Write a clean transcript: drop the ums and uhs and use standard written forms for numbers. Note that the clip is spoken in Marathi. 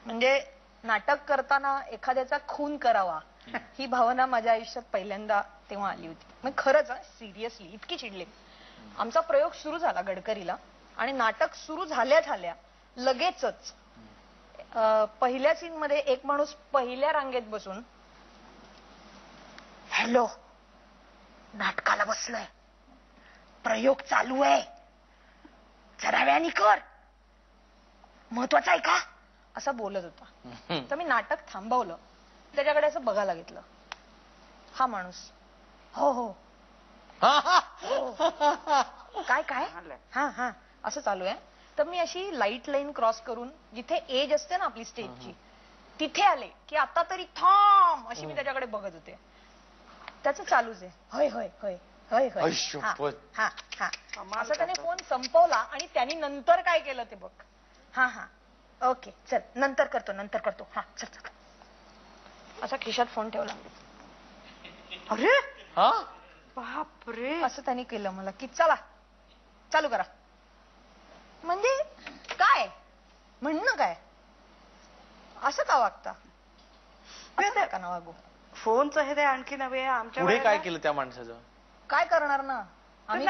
म्हणजे नाटक करताना एखाद्याचा खून करावा ही भावना माझ्या आयुष्यात पहिल्यांदा तेव्हा आली होती. मग खरंच सिरियसली इतकी चिडले. आमचा प्रयोग सुरू झाला गडकरीला आणि नाटक सुरू झाल्या झाल्या लगेचच पहिल्या सीन मध्ये एक माणूस पहिल्या रांगेत बसून हॅलो नाटकाला बसलोय प्रयोग चालू आहे जरा वेळाने कर महत्वाचं आहे का असं बोलत होता. तर मी नाटक थांबवलं त्याच्याकडे असं बघायला घेतलं. हा माणूस हो हो काय काय हा हा असं चालू आहे. तर मी अशी लाईट लाईन क्रॉस करून जिथे एज असते ना आपली स्टेजची तिथे आले की आता तरी थांब अशी मी त्याच्याकडे बघत होते. त्याचं चालूच आहे होय होय होय होय होय हा हा असं त्याने फोन संपवला आणि त्यांनी नंतर काय केलं ते बघ. हा हा ओके चल नंतर करतो हा चल चल असा खिशात फोन ठेवला. अरे बापरे असं त्यांनी केलं मला की चला चालू करा. म्हणजे काय म्हणणं काय असं का वागता का ना वागू. फोनचं हे आणखी नव्हे आमच्या पुढे काय केलं त्या माणसाचं काय करणार ना आम्ही